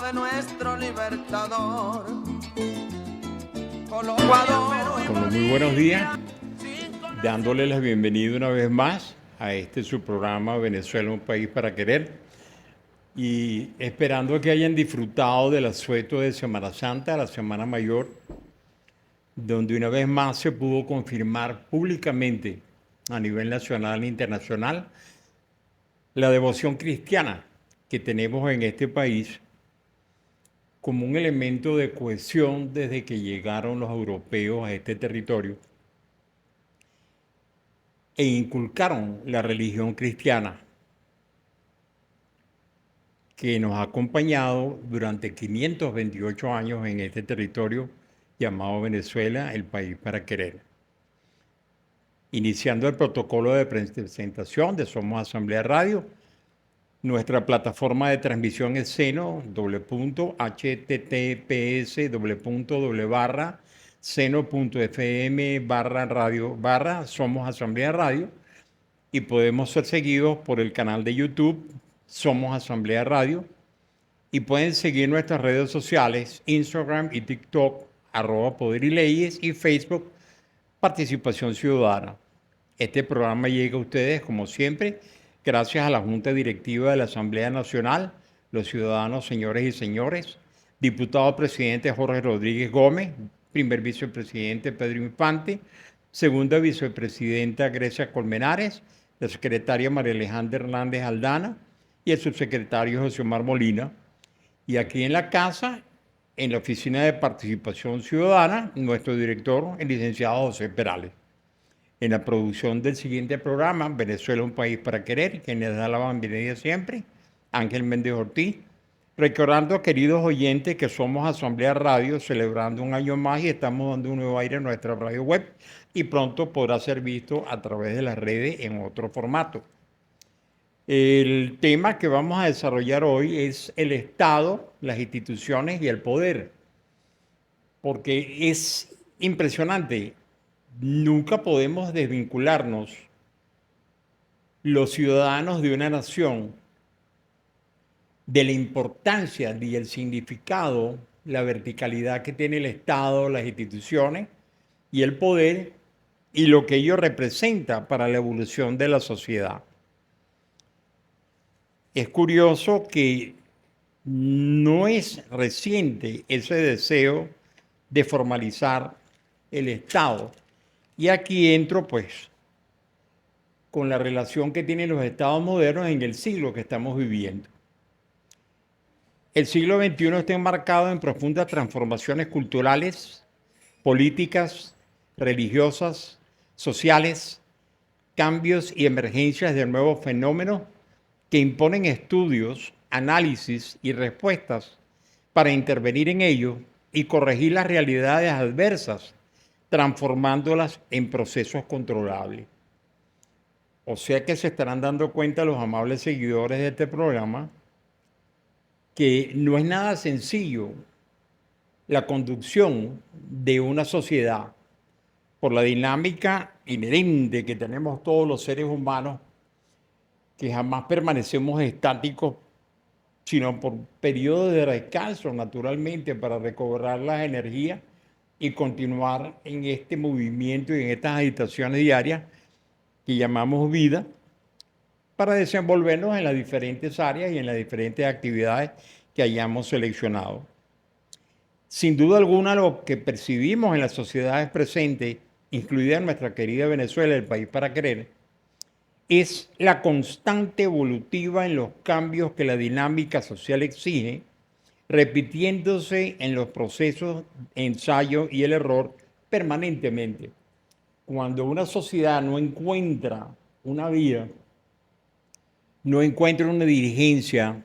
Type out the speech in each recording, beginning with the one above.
de nuestro libertador. Bueno, muy buenos días, dándole la bienvenida una vez más a su programa Venezuela, un país para querer, y esperando que hayan disfrutado del asueto de Semana Santa, la Semana Mayor, donde una vez más se pudo confirmar públicamente a nivel nacional e internacional la devoción cristiana que tenemos en este país como un elemento de cohesión desde que llegaron los europeos a este territorio e inculcaron la religión cristiana que nos ha acompañado durante 528 años en este territorio llamado Venezuela, el país para querer. Iniciando el protocolo de presentación de Somos Asamblea Radio, nuestra plataforma de transmisión es seno, https://seno.fm/radio/ Somos Asamblea Radio, y podemos ser seguidos por el canal de YouTube Somos Asamblea Radio, y pueden seguir nuestras redes sociales, Instagram y TikTok, @Poder y Leyes, y Facebook, Participación Ciudadana. Este programa llega a ustedes, como siempre, gracias a la Junta Directiva de la Asamblea Nacional, los ciudadanos, señores y señores, diputado presidente Jorge Rodríguez Gómez, primer vicepresidente Pedro Infante, segunda vicepresidenta Grecia Colmenares, la secretaria María Alejandra Hernández Aldana y el subsecretario José Omar Molina. Y aquí en la casa, en la Oficina de Participación Ciudadana, nuestro director, el licenciado José Perales. En la producción del siguiente programa, Venezuela, un país para querer, quien les da la bienvenida siempre, Ángel Méndez Ortiz. Recordando, queridos oyentes, que somos Asamblea Radio, celebrando un año más, y estamos dando un nuevo aire a nuestra radio web, y pronto podrá ser visto a través de las redes en otro formato. El tema que vamos a desarrollar hoy es el Estado, las instituciones y el poder, porque es impresionante. Nunca podemos desvincularnos, los ciudadanos de una nación, de la importancia y el significado, la verticalidad que tiene el Estado, las instituciones y el poder, y lo que ello representa para la evolución de la sociedad. Es curioso que no es reciente ese deseo de formalizar el Estado. Y aquí entro, pues, con la relación que tienen los estados modernos en el siglo que estamos viviendo. El siglo XXI está enmarcado en profundas transformaciones culturales, políticas, religiosas, sociales, cambios y emergencias de nuevos fenómenos que imponen estudios, análisis y respuestas para intervenir en ellos y corregir las realidades adversas, transformándolas en procesos controlables. O sea que se estarán dando cuenta los amables seguidores de este programa que no es nada sencillo la conducción de una sociedad por la dinámica inherente que tenemos todos los seres humanos, que jamás permanecemos estáticos, sino por periodos de descanso, naturalmente, para recobrar las energías y continuar en este movimiento y en estas agitaciones diarias que llamamos vida, para desenvolvernos en las diferentes áreas y en las diferentes actividades que hayamos seleccionado. Sin duda alguna, lo que percibimos en las sociedades presentes, incluida nuestra querida Venezuela, el país para querer, es la constante evolutiva en los cambios que la dinámica social exige, repitiéndose en los procesos de ensayo y el error permanentemente. Cuando una sociedad no encuentra una vía, no encuentra una dirigencia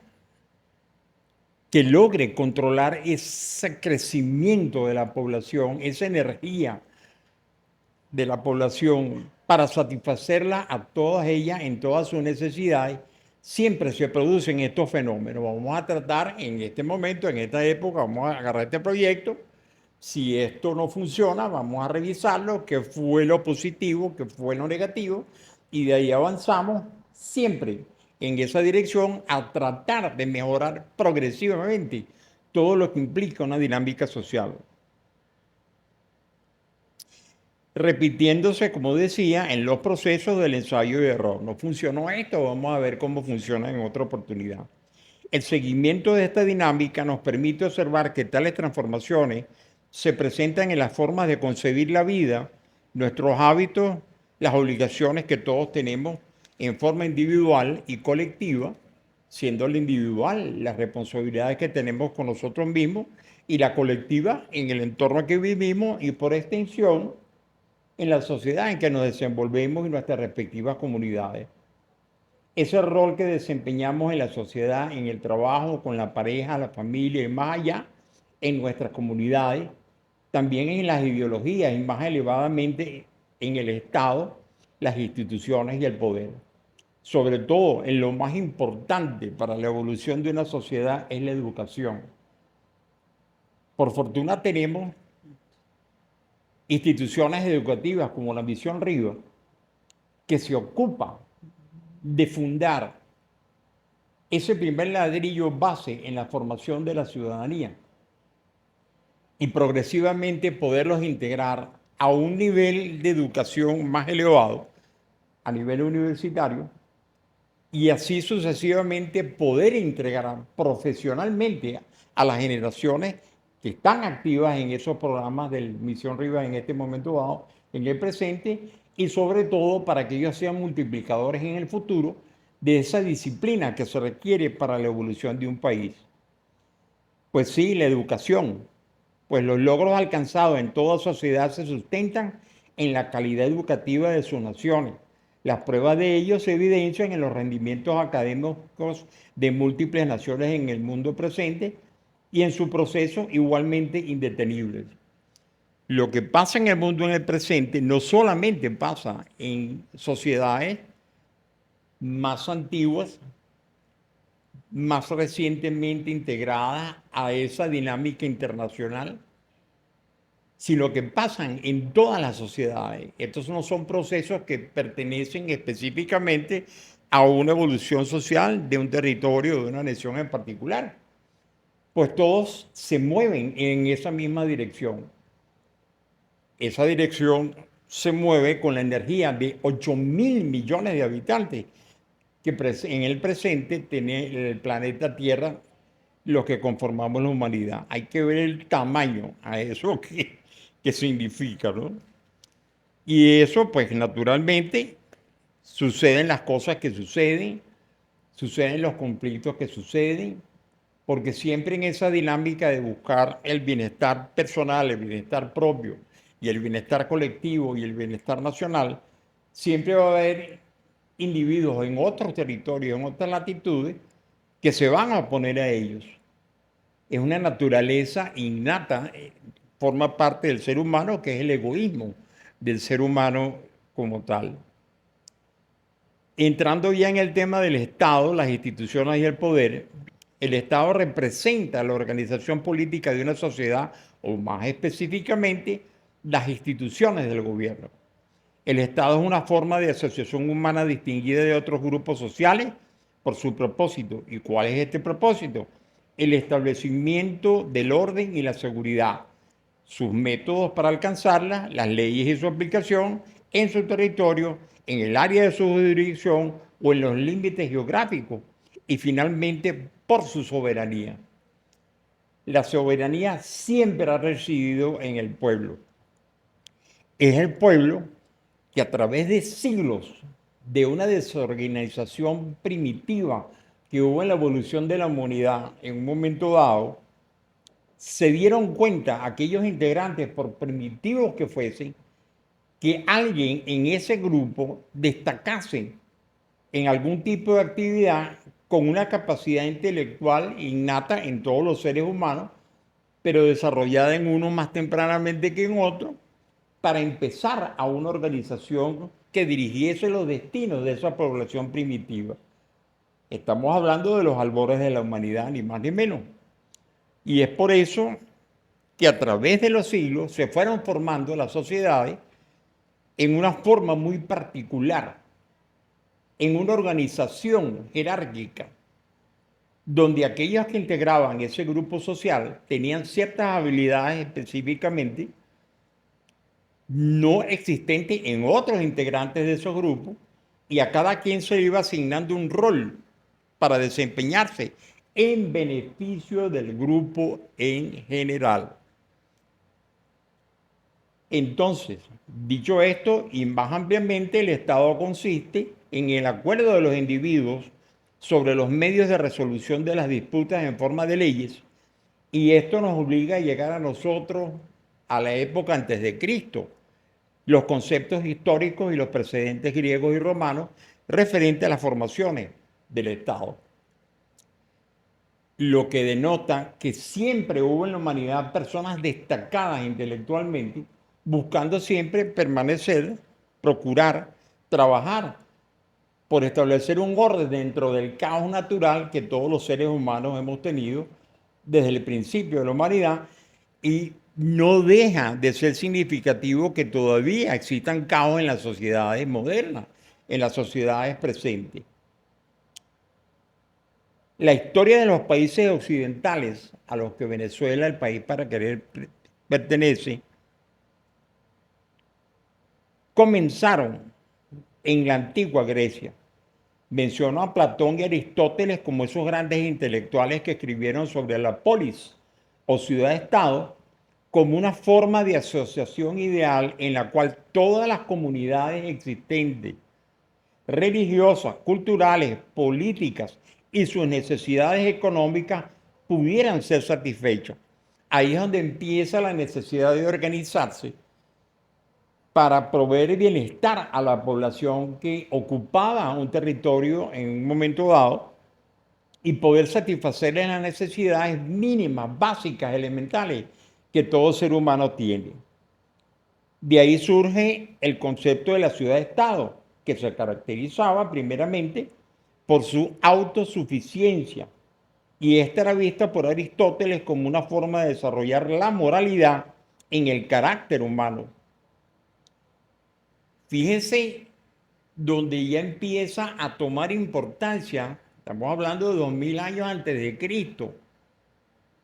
que logre controlar ese crecimiento de la población, esa energía de la población para satisfacerla a todas ellas en todas sus necesidades, siempre se producen estos fenómenos. Vamos a tratar en este momento, en esta época, vamos a agarrar este proyecto. Si esto no funciona, vamos a revisarlo, qué fue lo positivo, qué fue lo negativo, y de ahí avanzamos siempre en esa dirección a tratar de mejorar progresivamente todo lo que implica una dinámica social. Repitiéndose, como decía, en los procesos del ensayo y error. No funcionó esto, vamos a ver cómo funciona en otra oportunidad. El seguimiento de esta dinámica nos permite observar que tales transformaciones se presentan en las formas de concebir la vida, nuestros hábitos, las obligaciones que todos tenemos en forma individual y colectiva, siendo la individual las responsabilidades que tenemos con nosotros mismos y la colectiva en el entorno que vivimos y por extensión en la sociedad en que nos desenvolvemos y nuestras respectivas comunidades. Ese rol que desempeñamos en la sociedad, en el trabajo, con la pareja, la familia y más allá, en nuestras comunidades, también en las ideologías y más elevadamente en el Estado, las instituciones y el poder. Sobre todo, en lo más importante para la evolución de una sociedad es la educación. Por fortuna tenemos instituciones educativas como la Misión Río, que se ocupa de fundar ese primer ladrillo base en la formación de la ciudadanía y progresivamente poderlos integrar a un nivel de educación más elevado, a nivel universitario, y así sucesivamente poder integrar profesionalmente a las generaciones que están activas en esos programas de Misión Rivas en este momento dado, en el presente, y sobre todo para que ellos sean multiplicadores en el futuro de esa disciplina que se requiere para la evolución de un país. Pues sí, la educación, pues los logros alcanzados en toda sociedad se sustentan en la calidad educativa de sus naciones. Las pruebas de ello se evidencian en los rendimientos académicos de múltiples naciones en el mundo presente y en su proceso igualmente indetenibles. Lo que pasa en el mundo en el presente no solamente pasa en sociedades más antiguas, más recientemente integradas a esa dinámica internacional, sino que pasan en todas las sociedades. Estos no son procesos que pertenecen específicamente a una evolución social de un territorio, de una nación en particular, pues todos se mueven en esa misma dirección. Esa dirección se mueve con la energía de 8.000 millones de habitantes que en el presente tiene el planeta Tierra, los que conformamos la humanidad. Hay que ver el tamaño a eso que significa, ¿no? Y eso, pues naturalmente, suceden las cosas que suceden los conflictos que suceden, porque siempre en esa dinámica de buscar el bienestar personal, el bienestar propio y el bienestar colectivo y el bienestar nacional, siempre va a haber individuos en otros territorios, en otras latitudes, que se van a oponer a ellos. Es una naturaleza innata, forma parte del ser humano, que es el egoísmo del ser humano como tal. Entrando ya en el tema del Estado, las instituciones y el poder, el Estado representa la organización política de una sociedad, o más específicamente, las instituciones del gobierno. El Estado es una forma de asociación humana distinguida de otros grupos sociales por su propósito. ¿Y cuál es este propósito? El establecimiento del orden y la seguridad, sus métodos para alcanzarla, las leyes y su aplicación en su territorio, en el área de su jurisdicción o en los límites geográficos, y finalmente por su soberanía. La soberanía siempre ha residido en el pueblo. Es el pueblo que a través de siglos de una desorganización primitiva que hubo en la evolución de la humanidad en un momento dado, se dieron cuenta aquellos integrantes, por primitivos que fuesen, que alguien en ese grupo destacase en algún tipo de actividad con una capacidad intelectual innata en todos los seres humanos, pero desarrollada en uno más tempranamente que en otro, para empezar a una organización que dirigiese los destinos de esa población primitiva. Estamos hablando de los albores de la humanidad, ni más ni menos. Y es por eso que a través de los siglos se fueron formando las sociedades en una forma muy particular, en una organización jerárquica, donde aquellos que integraban ese grupo social tenían ciertas habilidades específicamente no existentes en otros integrantes de esos grupos, y a cada quien se le iba asignando un rol para desempeñarse en beneficio del grupo en general. Entonces, dicho esto, y más ampliamente, el Estado consiste en el acuerdo de los individuos sobre los medios de resolución de las disputas en forma de leyes, y esto nos obliga a llegar a nosotros a la época antes de Cristo, los conceptos históricos y los precedentes griegos y romanos referentes a las formaciones del Estado, lo que denota que siempre hubo en la humanidad personas destacadas intelectualmente, buscando siempre permanecer, procurar, trabajar por establecer un orden dentro del caos natural que todos los seres humanos hemos tenido desde el principio de la humanidad, y no deja de ser significativo que todavía existan caos en las sociedades modernas, en las sociedades presentes. La historia de los países occidentales a los que Venezuela, el país para querer pertenece, comenzaron en la antigua Grecia. Menciono a Platón y Aristóteles como esos grandes intelectuales que escribieron sobre la polis o ciudad-estado como una forma de asociación ideal en la cual todas las comunidades existentes, religiosas, culturales, políticas y sus necesidades económicas pudieran ser satisfechas. Ahí es donde empieza la necesidad de organizarse para proveer bienestar a la población que ocupaba un territorio en un momento dado y poder satisfacer las necesidades mínimas, básicas, elementales que todo ser humano tiene. De ahí surge el concepto de la ciudad-estado, que se caracterizaba primeramente por su autosuficiencia, y esta era vista por Aristóteles como una forma de desarrollar la moralidad en el carácter humano. Fíjense donde ya empieza a tomar importancia, estamos hablando de 2000 años antes de Cristo,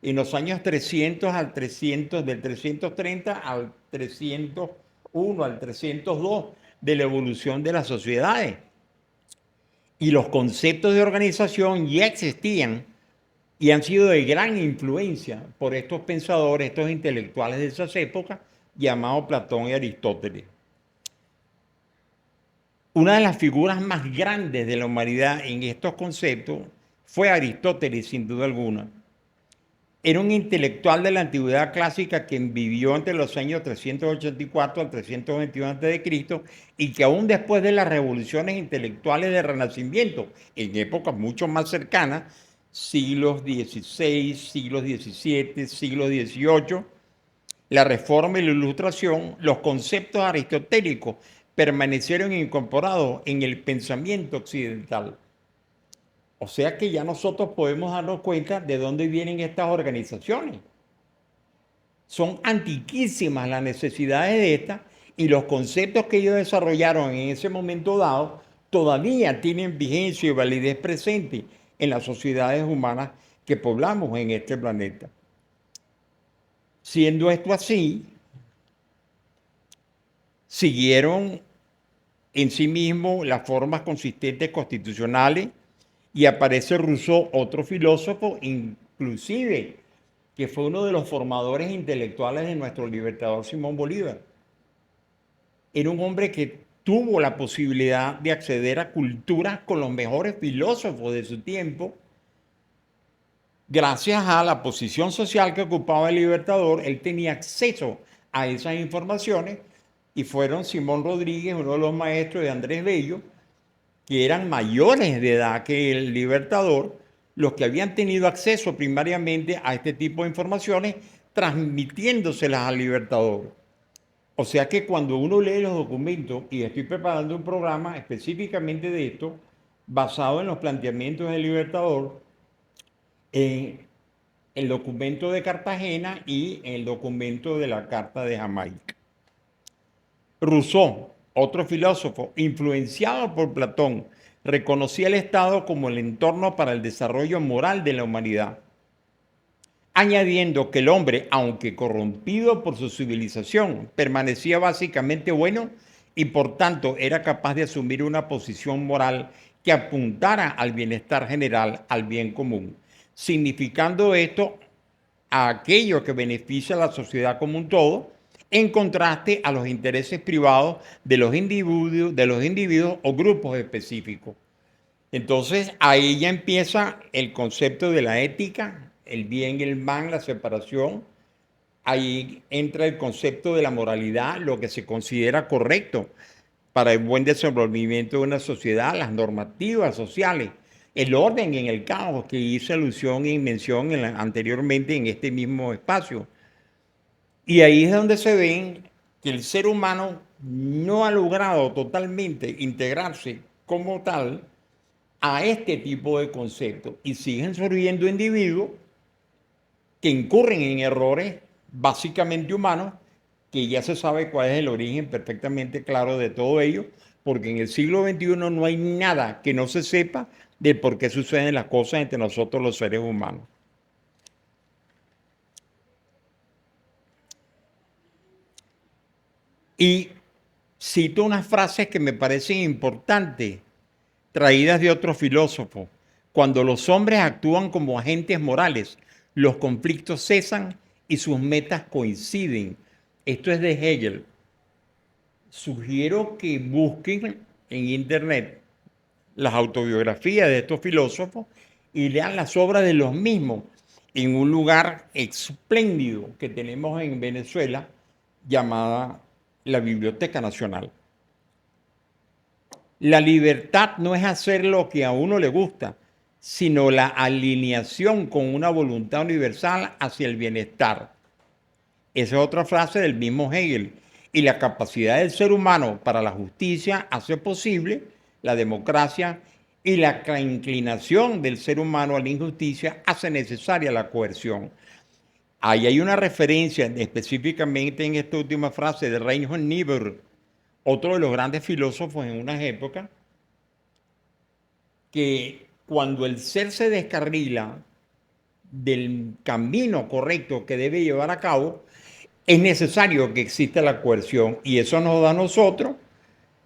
en los años 300 al 300, del 330 al 301, al 302 de la evolución de las sociedades. Y los conceptos de organización ya existían y han sido de gran influencia por estos pensadores, estos intelectuales de esas épocas, llamados Platón y Aristóteles. Una de las figuras más grandes de la humanidad en estos conceptos fue Aristóteles, sin duda alguna. Era un intelectual de la antigüedad clásica que vivió entre los años 384 al 321 a.C. y que aún después de las revoluciones intelectuales del Renacimiento, en épocas mucho más cercanas, siglos XVI, siglos XVII, siglo XVIII, la Reforma y la Ilustración, los conceptos aristotélicos permanecieron incorporados en el pensamiento occidental. O sea que ya nosotros podemos darnos cuenta de dónde vienen estas organizaciones. Son antiquísimas las necesidades de estas, y los conceptos que ellos desarrollaron en ese momento dado todavía tienen vigencia y validez presente en las sociedades humanas que poblamos en este planeta. Siendo esto así, siguieron en sí mismo las formas consistentes constitucionales, y aparece Rousseau, otro filósofo, inclusive, que fue uno de los formadores intelectuales de nuestro libertador Simón Bolívar. Era un hombre que tuvo la posibilidad de acceder a culturas con los mejores filósofos de su tiempo. Gracias a la posición social que ocupaba el libertador, él tenía acceso a esas informaciones, y fueron Simón Rodríguez, uno de los maestros de Andrés Bello, que eran mayores de edad que el libertador, los que habían tenido acceso primariamente a este tipo de informaciones, transmitiéndoselas al libertador. O sea que cuando uno lee los documentos, y estoy preparando un programa específicamente de esto, basado en los planteamientos del libertador, en el documento de Cartagena y en el documento de la Carta de Jamaica. Rousseau, otro filósofo influenciado por Platón, reconocía el Estado como el entorno para el desarrollo moral de la humanidad, añadiendo que el hombre, aunque corrompido por su civilización, permanecía básicamente bueno y por tanto era capaz de asumir una posición moral que apuntara al bienestar general, al bien común, significando esto a aquello que beneficia a la sociedad como un todo, en contraste a los intereses privados de los individuos o grupos específicos. Entonces, ahí ya empieza el concepto de la ética, el bien y el mal, la separación. Ahí entra el concepto de la moralidad, lo que se considera correcto para el buen desenvolvimiento de una sociedad, las normativas sociales, el orden en el caos que hice alusión y mención anteriormente en este mismo espacio. Y ahí es donde se ve que el ser humano no ha logrado totalmente integrarse como tal a este tipo de conceptos y siguen surgiendo individuos que incurren en errores básicamente humanos, que ya se sabe cuál es el origen perfectamente claro de todo ello, porque en el siglo XXI no hay nada que no se sepa de por qué suceden las cosas entre nosotros los seres humanos. Y cito unas frases que me parecen importantes, traídas de otro filósofo. Cuando los hombres actúan como agentes morales, los conflictos cesan y sus metas coinciden. Esto es de Hegel. Sugiero que busquen en internet las autobiografías de estos filósofos y lean las obras de los mismos en un lugar espléndido que tenemos en Venezuela llamada la Biblioteca Nacional. La libertad no es hacer lo que a uno le gusta, sino la alineación con una voluntad universal hacia el bienestar. Esa es otra frase del mismo Hegel. Y la capacidad del ser humano para la justicia hace posible la democracia y la inclinación del ser humano a la injusticia hace necesaria la coerción. Ahí hay una referencia específicamente en esta última frase de Reinhold Niebuhr, otro de los grandes filósofos en unas épocas, que cuando el ser se descarrila del camino correcto que debe llevar a cabo, es necesario que exista la coerción y eso nos da a nosotros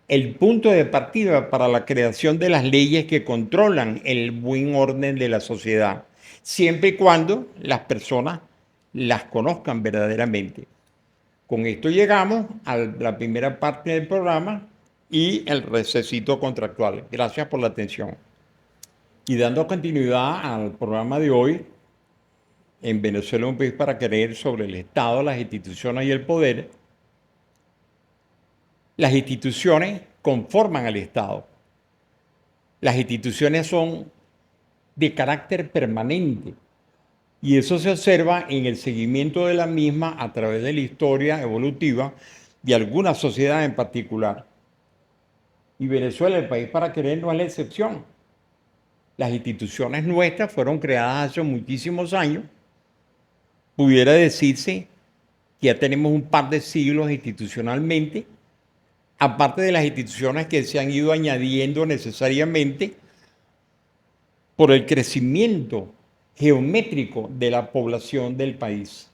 el punto de partida para la creación de las leyes que controlan el buen orden de la sociedad, siempre y cuando las personas las conozcan verdaderamente. Con esto llegamos a la primera parte del programa y el recesito contractual. Gracias por la atención. Y dando continuidad al programa de hoy, en Venezuela un país para querer, sobre el Estado, las instituciones y el poder, las instituciones conforman al Estado. Las instituciones son de carácter permanente y eso se observa en el seguimiento de la misma a través de la historia evolutiva de alguna sociedad en particular. Y Venezuela, el país para querer, no es la excepción. Las instituciones nuestras fueron creadas hace muchísimos años. Pudiera decirse que ya tenemos un par de siglos institucionalmente, aparte de las instituciones que se han ido añadiendo necesariamente por el crecimiento geométrico de la población del país.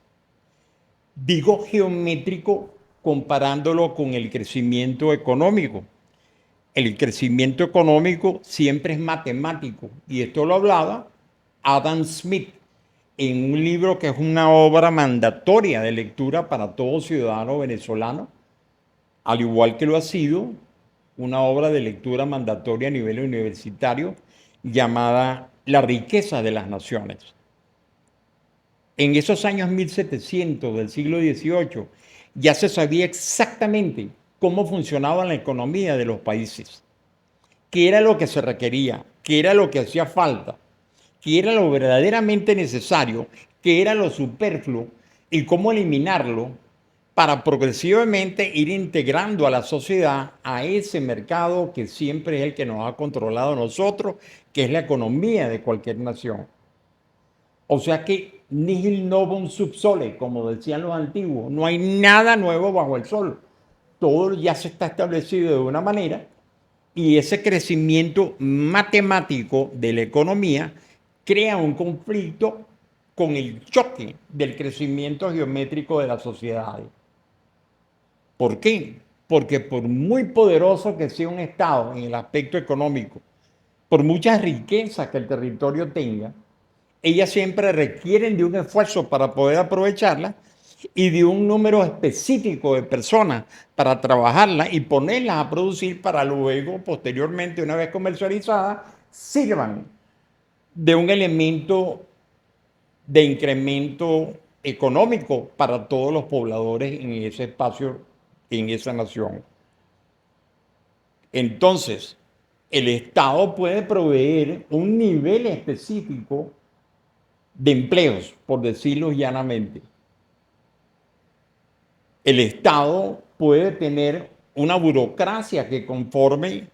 Digo geométrico comparándolo con el crecimiento económico. El crecimiento económico siempre es matemático y esto lo hablaba Adam Smith en un libro que es una obra mandatoria de lectura para todo ciudadano venezolano, al igual que lo ha sido una obra de lectura mandatoria a nivel universitario llamada La riqueza de las naciones. En esos años 1700 del siglo XVIII ya se sabía exactamente cómo funcionaba la economía de los países, qué era lo que se requería, qué era lo que hacía falta, qué era lo verdaderamente necesario, qué era lo superfluo y cómo eliminarlo para progresivamente ir integrando a la sociedad a ese mercado que siempre es el que nos ha controlado a nosotros, que es la economía de cualquier nación. O sea que nihil novum sub sole, como decían los antiguos, no hay nada nuevo bajo el sol. Todo ya se está establecido de una manera Y ese crecimiento matemático de la economía crea un conflicto con el choque del crecimiento geométrico de las sociedades. ¿Por qué? Porque por muy poderoso que sea un Estado en el aspecto económico, por muchas riquezas que el territorio tenga, ellas siempre requieren de un esfuerzo para poder aprovecharlas y de un número específico de personas para trabajarlas y ponerlas a producir para luego, posteriormente, una vez comercializadas, sirvan de un elemento de incremento económico para todos los pobladores en ese espacio, en esa nación. Entonces, el Estado puede proveer un nivel específico de empleos, por decirlo llanamente. El Estado puede tener una burocracia que conforme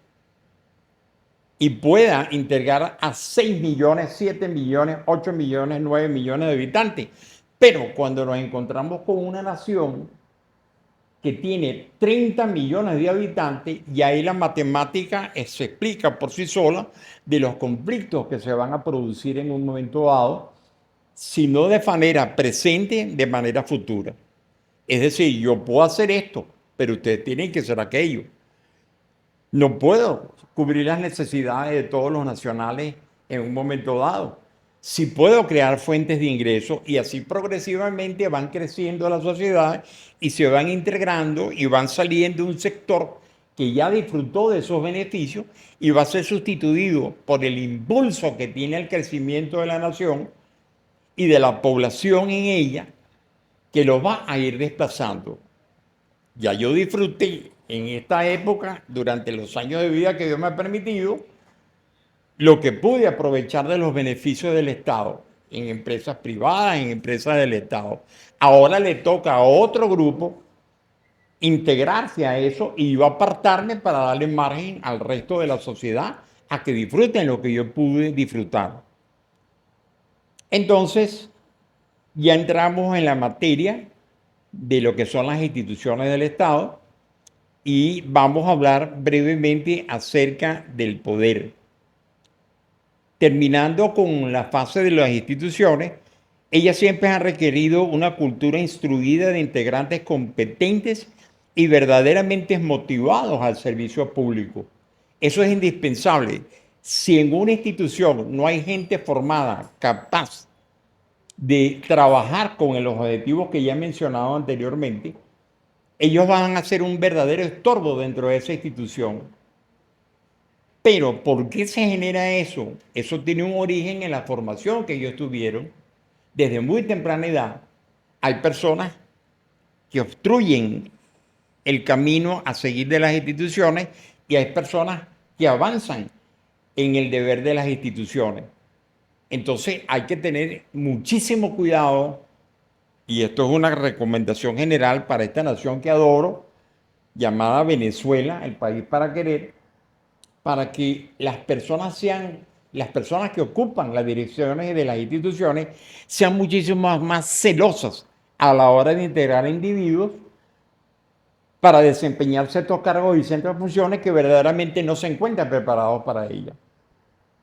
y pueda integrar a 6 millones, 7 millones, 8 millones, 9 millones de habitantes. Pero cuando nos encontramos con una nación que tiene 30 millones de habitantes, y ahí la matemática se explica por sí sola de los conflictos que se van a producir en un momento dado, si no de manera presente, de manera futura. Es decir, yo puedo hacer esto, pero ustedes tienen que hacer aquello. No puedo cubrir las necesidades de todos los nacionales en un momento dado. Sí puedo crear fuentes de ingresos y así progresivamente van creciendo las sociedades y se van integrando y van saliendo un sector que ya disfrutó de esos beneficios y va a ser sustituido por el impulso que tiene el crecimiento de la nación y de la población en ella, que lo va a ir desplazando. Ya yo disfruté en esta época, durante los años de vida que Dios me ha permitido, lo que pude aprovechar de los beneficios del Estado, en empresas privadas, en empresas del Estado. Ahora le toca a otro grupo integrarse a eso y yo apartarme para darle margen al resto de la sociedad a que disfruten lo que yo pude disfrutar. Entonces, ya entramos en la materia de lo que son las instituciones del Estado y vamos a hablar brevemente acerca del poder. Terminando con la fase de las instituciones, ellas siempre han requerido una cultura instruida de integrantes competentes y verdaderamente motivados al servicio público. Eso es indispensable. Si en una institución no hay gente formada, capaz de trabajar con los objetivos que ya he mencionado anteriormente, ellos van a ser un verdadero estorbo dentro de esa institución. Pero ¿por qué se genera eso? Eso tiene un origen en la formación que ellos tuvieron desde muy temprana edad. Hay personas que obstruyen el camino a seguir de las instituciones y hay personas que avanzan en el deber de las instituciones. Entonces hay que tener muchísimo cuidado, y esto es una recomendación general para esta nación que adoro, llamada Venezuela, el país para querer, para que las personas que ocupan las direcciones de las instituciones sean muchísimo más celosas a la hora de integrar a individuos para desempeñarse estos cargos y centros de funciones que verdaderamente no se encuentran preparados para ellas,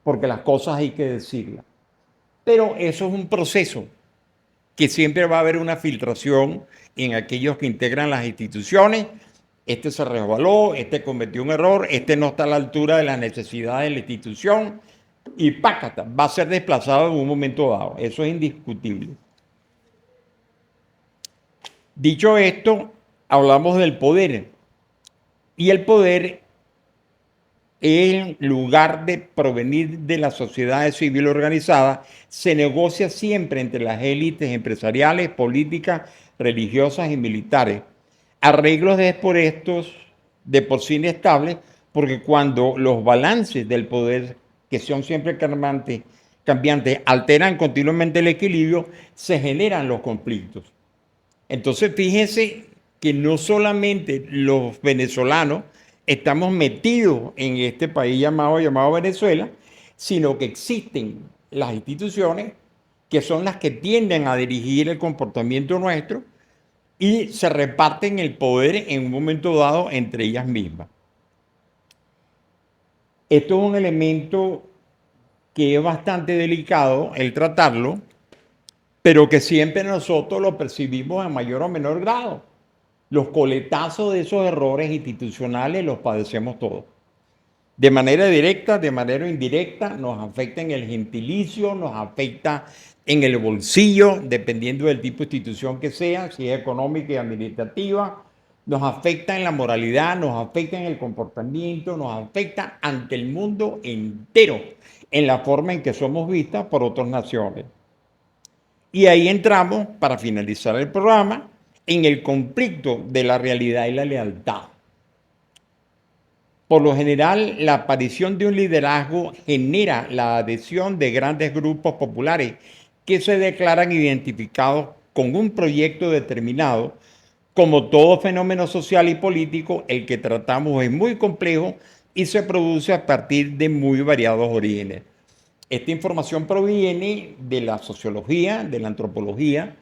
porque las cosas hay que decirlas. Pero eso es un proceso que siempre va a haber una filtración en aquellos que integran las instituciones. Este se resbaló, este cometió un error, este no está a la altura de las necesidades de la institución y pácata, va a ser desplazado en un momento dado. Eso es indiscutible. Dicho esto, hablamos del poder. Y el poder, en lugar de provenir de la sociedad civil organizada, se negocia siempre entre las élites empresariales, políticas, religiosas y militares. Arreglos por estos de por sí inestables, porque cuando los balances del poder, que son siempre cambiantes, alteran continuamente el equilibrio, se generan los conflictos. Entonces, fíjense que no solamente los venezolanos estamos metidos en este país llamado Venezuela, sino que existen las instituciones que son las que tienden a dirigir el comportamiento nuestro y se reparten el poder en un momento dado entre ellas mismas. Esto es un elemento que es bastante delicado el tratarlo, pero que siempre nosotros lo percibimos en mayor o menor grado. Los coletazos de esos errores institucionales los padecemos todos. De manera directa, de manera indirecta, nos afecta en el gentilicio, nos afecta en el bolsillo, dependiendo del tipo de institución que sea, si es económica y administrativa, nos afecta en la moralidad, nos afecta en el comportamiento, nos afecta ante el mundo entero, en la forma en que somos vistas por otras naciones. Y ahí entramos, para finalizar el programa, en el conflicto de la realidad y la lealtad. Por lo general, la aparición de un liderazgo genera la adhesión de grandes grupos populares que se declaran identificados con un proyecto determinado. Como todo fenómeno social y político, el que tratamos es muy complejo y se produce a partir de muy variados orígenes. Esta información proviene de la sociología, de la antropología,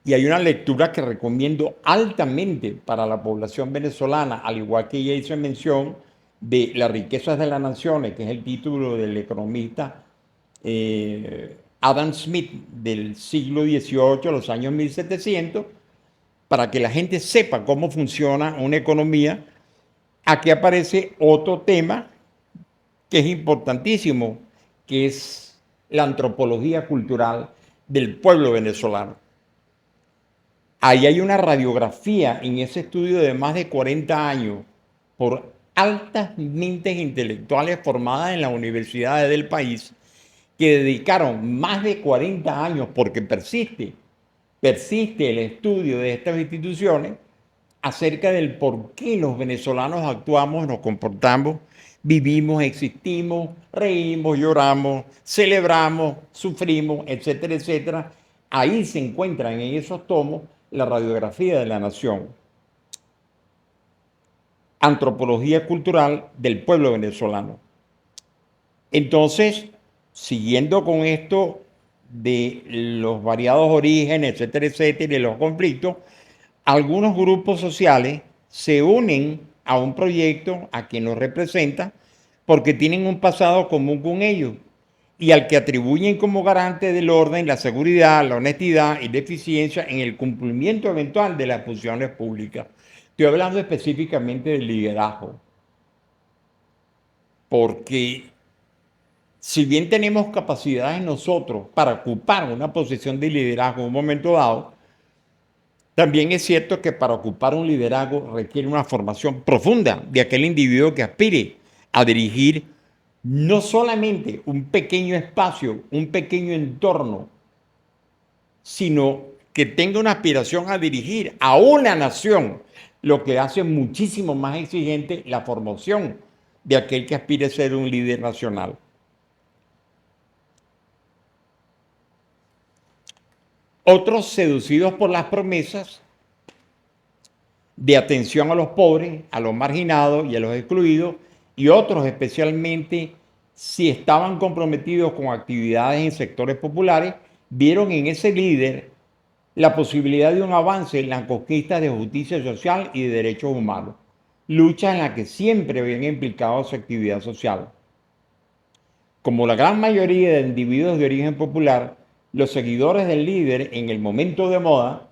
y hay una lectura que recomiendo altamente para la población venezolana, al igual que ella hizo mención de Las riquezas de las naciones, que es el título del economista Adam Smith del siglo XVIII, los años 1700, para que la gente sepa cómo funciona una economía. Aquí aparece otro tema que es importantísimo, que es la antropología cultural del pueblo venezolano. Ahí hay una radiografía en ese estudio de más de 40 años por altas mentes intelectuales formadas en las universidades del país que dedicaron más de 40 años, porque persiste el estudio de estas instituciones acerca del por qué los venezolanos actuamos, nos comportamos, vivimos, existimos, reímos, lloramos, celebramos, sufrimos, etcétera, etcétera. Ahí se encuentran en esos tomos la radiografía de la nación. Antropología cultural del pueblo venezolano. Entonces, siguiendo con esto de los variados orígenes, etcétera, etcétera, y de los conflictos, algunos grupos sociales se unen a un proyecto a quien nos representa porque tienen un pasado común con ellos y al que atribuyen como garante del orden, la seguridad, la honestidad y la eficiencia en el cumplimiento eventual de las funciones públicas. Estoy hablando específicamente del liderazgo, porque si bien tenemos capacidades nosotros para ocupar una posición de liderazgo en un momento dado, también es cierto que para ocupar un liderazgo requiere una formación profunda de aquel individuo que aspire a dirigir no solamente un pequeño espacio, un pequeño entorno, sino que tenga una aspiración a dirigir a una nación, lo que hace muchísimo más exigente la formación de aquel que aspire a ser un líder nacional. Otros, seducidos por las promesas de atención a los pobres, a los marginados y a los excluidos, y otros especialmente si estaban comprometidos con actividades en sectores populares, vieron en ese líder la posibilidad de un avance en la conquista de justicia social y de derechos humanos, lucha en la que siempre habían implicado su actividad social. Como la gran mayoría de individuos de origen popular, los seguidores del líder en el momento de moda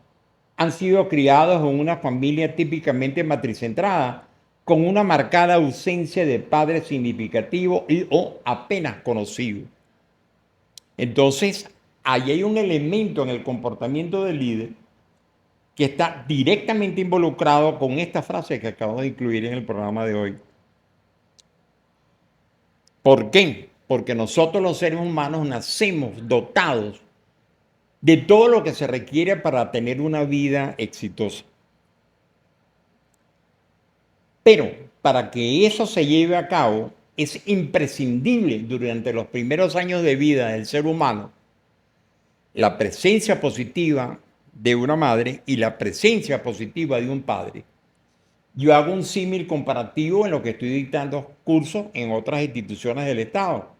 han sido criados en una familia típicamente matricentrada, con una marcada ausencia de padres significativos o apenas conocidos. Entonces, ahí hay un elemento en el comportamiento del líder que está directamente involucrado con esta frase que acabo de incluir en el programa de hoy. ¿Por qué? Porque nosotros los seres humanos nacemos dotados de todo lo que se requiere para tener una vida exitosa. Pero para que eso se lleve a cabo, es imprescindible durante los primeros años de vida del ser humano la presencia positiva de una madre y la presencia positiva de un padre. Yo hago un símil comparativo en lo que estoy dictando cursos en otras instituciones del Estado.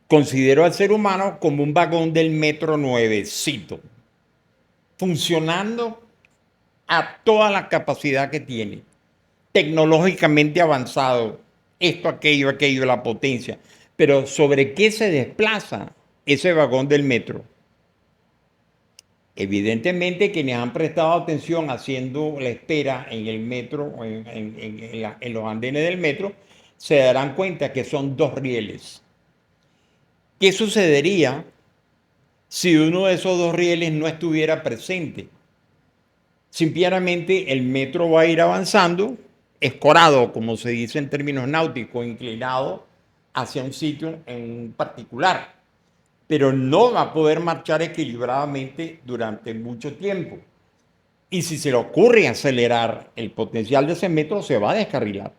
Considero al ser humano como un vagón del metro nuevecito, funcionando a toda la capacidad que tiene, tecnológicamente avanzado, esto, aquello, la potencia. Pero ¿sobre qué se desplaza ese vagón del metro? Evidentemente, quienes han prestado atención haciendo la espera en el metro, en los andenes del metro, se darán cuenta que son dos rieles. ¿Qué sucedería si uno de esos dos rieles no estuviera presente? Simplemente el metro va a ir avanzando, escorado, como se dice en términos náuticos, inclinado hacia un sitio en particular, pero no va a poder marchar equilibradamente durante mucho tiempo. Y si se le ocurre acelerar el potencial de ese metro, se va a descarrilar.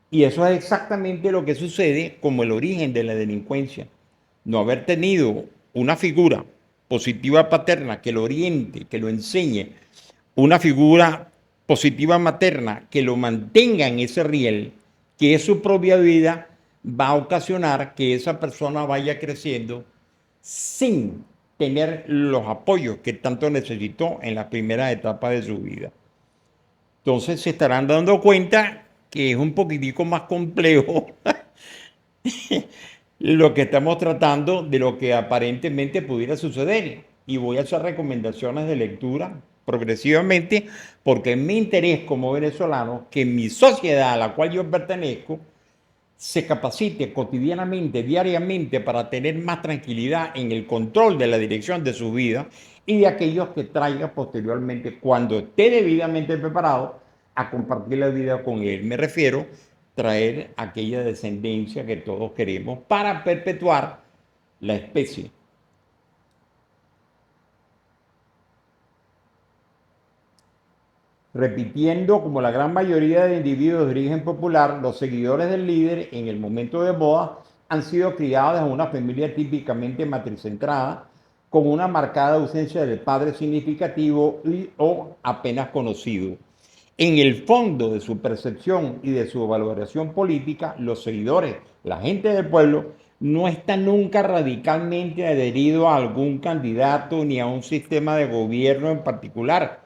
Y eso es exactamente lo que sucede como el origen de la delincuencia. No haber tenido una figura positiva paterna que lo oriente, que lo enseñe, una figura positiva materna que lo mantenga en ese riel, que es su propia vida, va a ocasionar que esa persona vaya creciendo sin tener los apoyos que tanto necesitó en la primera etapa de su vida. Entonces se estarán dando cuenta que es un poquitico más complejo lo que estamos tratando de lo que aparentemente pudiera suceder. Y voy a hacer recomendaciones de lectura progresivamente porque es mi interés como venezolano que mi sociedad a la cual yo pertenezco se capacite cotidianamente, diariamente, para tener más tranquilidad en el control de la dirección de su vida y de aquellos que traiga posteriormente, cuando esté debidamente preparado, a compartir la vida con él. Me refiero a traer aquella descendencia que todos queremos para perpetuar la especie. Repitiendo, como la gran mayoría de individuos de origen popular, los seguidores del líder en el momento de boda han sido criados en una familia típicamente matricentrada, con una marcada ausencia de padre significativo o apenas conocido. En el fondo de su percepción y de su valoración política, los seguidores, la gente del pueblo, no está nunca radicalmente adherido a algún candidato ni a un sistema de gobierno en particular,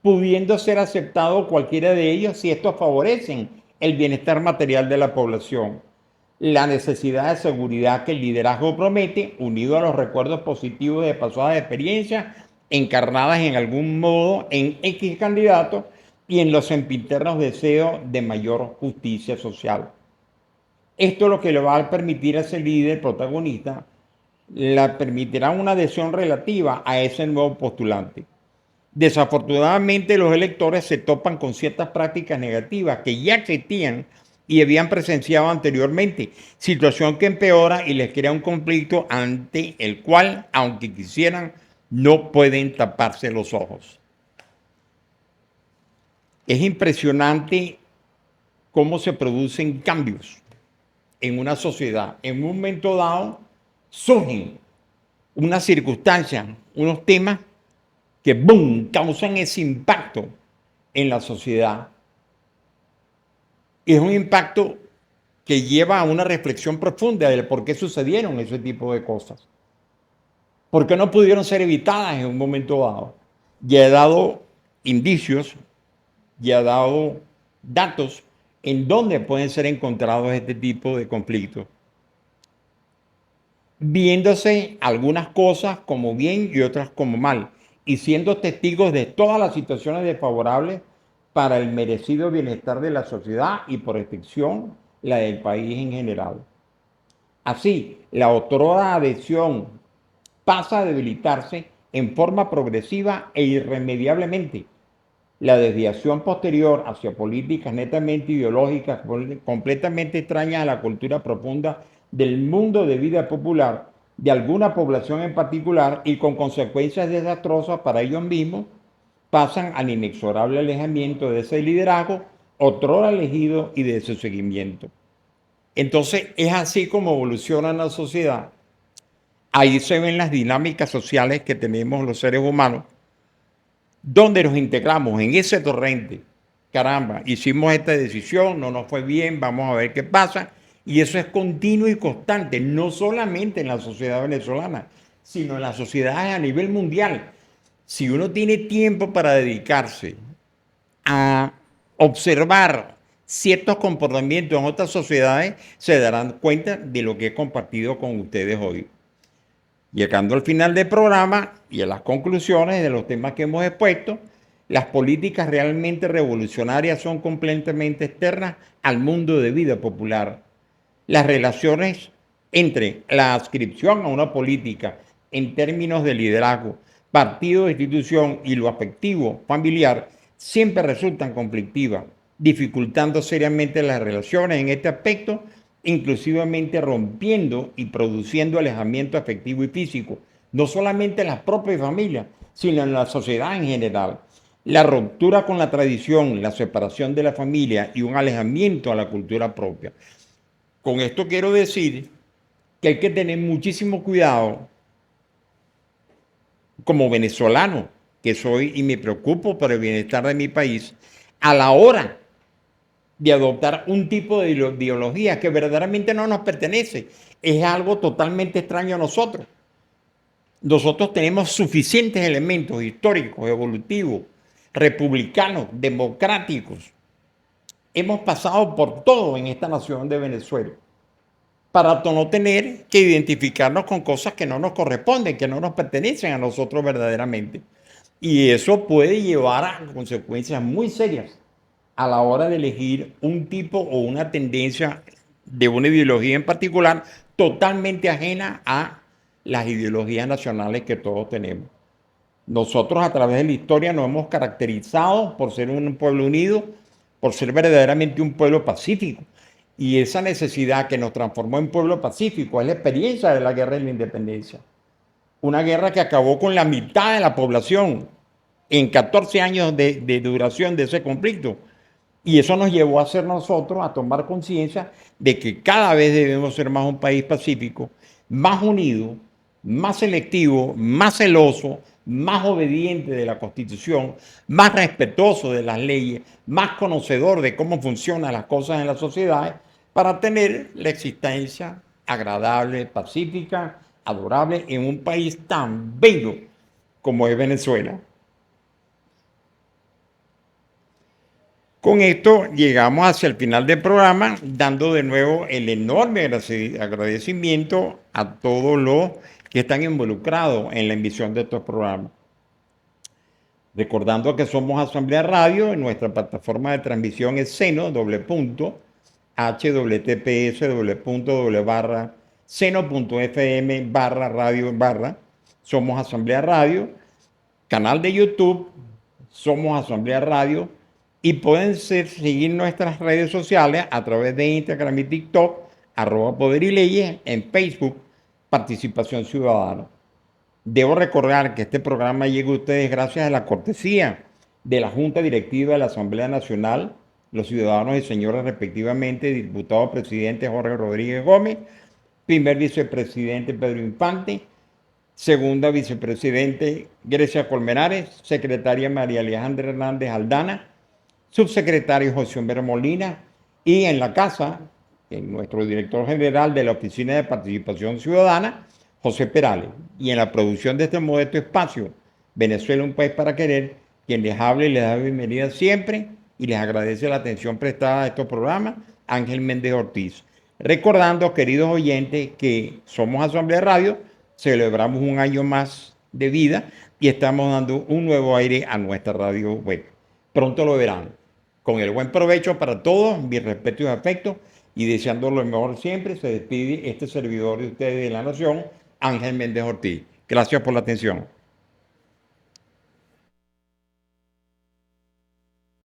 pudiendo ser aceptado cualquiera de ellos si estos favorecen el bienestar material de la población. La necesidad de seguridad que el liderazgo promete, unido a los recuerdos positivos de pasadas experiencias, encarnadas en algún modo en X candidato y en los sempiternos deseos de mayor justicia social. Esto es lo que le va a permitir a ese líder protagonista, le permitirá una adhesión relativa a ese nuevo postulante. Desafortunadamente, los electores se topan con ciertas prácticas negativas que ya existían y habían presenciado anteriormente, situación que empeora y les crea un conflicto ante el cual, aunque quisieran, no pueden taparse los ojos. Es impresionante cómo se producen cambios en una sociedad. En un momento dado surgen unas circunstancias, unos temas que ¡boom!, causan ese impacto en la sociedad. Y es un impacto que lleva a una reflexión profunda de por qué sucedieron ese tipo de cosas. ¿Por qué no pudieron ser evitadas en un momento dado? Ya he dado indicios, ya he dado datos en donde pueden ser encontrados este tipo de conflictos, viéndose algunas cosas como bien y otras como mal, y siendo testigos de todas las situaciones desfavorables para el merecido bienestar de la sociedad y por extensión la del país en general. Así, la otrora adhesión pasa a debilitarse en forma progresiva e irremediablemente. La desviación posterior hacia políticas netamente ideológicas, completamente extrañas a la cultura profunda del mundo de vida popular de alguna población en particular y con consecuencias desastrosas para ellos mismos, pasan al inexorable alejamiento de ese liderazgo, otrora elegido, y de su seguimiento. Entonces es así como evoluciona la sociedad. Ahí se ven las dinámicas sociales que tenemos los seres humanos, donde nos integramos en ese torrente. Caramba, hicimos esta decisión, no nos fue bien, vamos a ver qué pasa. Y eso es continuo y constante, no solamente en la sociedad venezolana, sino en las sociedades a nivel mundial. Si uno tiene tiempo para dedicarse a observar ciertos comportamientos en otras sociedades, se darán cuenta de lo que he compartido con ustedes hoy. Llegando al final del programa y a las conclusiones de los temas que hemos expuesto, las políticas realmente revolucionarias son completamente externas al mundo de vida popular. Las relaciones entre la adscripción a una política en términos de liderazgo, partido, institución y lo afectivo, familiar, siempre resultan conflictivas, dificultando seriamente las relaciones en este aspecto, inclusivamente rompiendo y produciendo alejamiento afectivo y físico, no solamente en las propias familias, sino en la sociedad en general. La ruptura con la tradición, la separación de la familia y un alejamiento a la cultura propia. Con esto quiero decir que hay que tener muchísimo cuidado como venezolano que soy y me preocupo por el bienestar de mi país a la hora de adoptar un tipo de ideología que verdaderamente no nos pertenece. Es algo totalmente extraño a nosotros. Nosotros tenemos suficientes elementos históricos, evolutivos, republicanos, democráticos. Hemos pasado por todo en esta nación de Venezuela para no tener que identificarnos con cosas que no nos corresponden, que no nos pertenecen a nosotros verdaderamente. Y eso puede llevar a consecuencias muy serias a la hora de elegir un tipo o una tendencia de una ideología en particular totalmente ajena a las ideologías nacionales que todos tenemos. Nosotros a través de la historia nos hemos caracterizado por ser un pueblo unido, por ser verdaderamente un pueblo pacífico. Y esa necesidad que nos transformó en pueblo pacífico es la experiencia de la guerra de la independencia. Una guerra que acabó con la mitad de la población en 14 años de duración de ese conflicto. Y eso nos llevó a ser nosotros a tomar conciencia de que cada vez debemos ser más un país pacífico, más unido, más selectivo, más celoso, más obediente de la Constitución, más respetuoso de las leyes, más conocedor de cómo funcionan las cosas en la sociedad, para tener la existencia agradable, pacífica, adorable en un país tan bello como es Venezuela. Con esto llegamos hacia el final del programa, dando de nuevo el enorme agradecimiento a todos los que están involucrados en la emisión de estos programas. Recordando que somos Asamblea Radio, en nuestra plataforma de transmisión es seno, seno.fm /radio/. Somos Asamblea Radio, canal de YouTube, Somos Asamblea Radio, y pueden seguir nuestras redes sociales a través de Instagram y TikTok, @Poder y Leyes, en Facebook, Participación Ciudadana. Debo recordar que este programa llega a ustedes gracias a la cortesía de la Junta Directiva de la Asamblea Nacional, los ciudadanos y señores respectivamente, diputado presidente Jorge Rodríguez Gómez, primer vicepresidente Pedro Infante, segunda vicepresidente Grecia Colmenares, secretaria María Alejandra Hernández Aldana, subsecretario José Humberto Molina, y en la casa, nuestro director general de la Oficina de Participación Ciudadana, José Perales. Y en la producción de este modesto espacio, Venezuela, un país para querer, quien les habla y les da bienvenida siempre y les agradece la atención prestada a estos programas, Ángel Méndez Ortiz. Recordando, queridos oyentes, que somos Asamblea Radio, celebramos un año más de vida y estamos dando un nuevo aire a nuestra radio web. Pronto lo verán. Con el buen provecho para todos, mi respeto y afecto, y deseando lo mejor siempre, se despide este servidor de ustedes de la Nación, Ángel Méndez Ortiz. Gracias por la atención.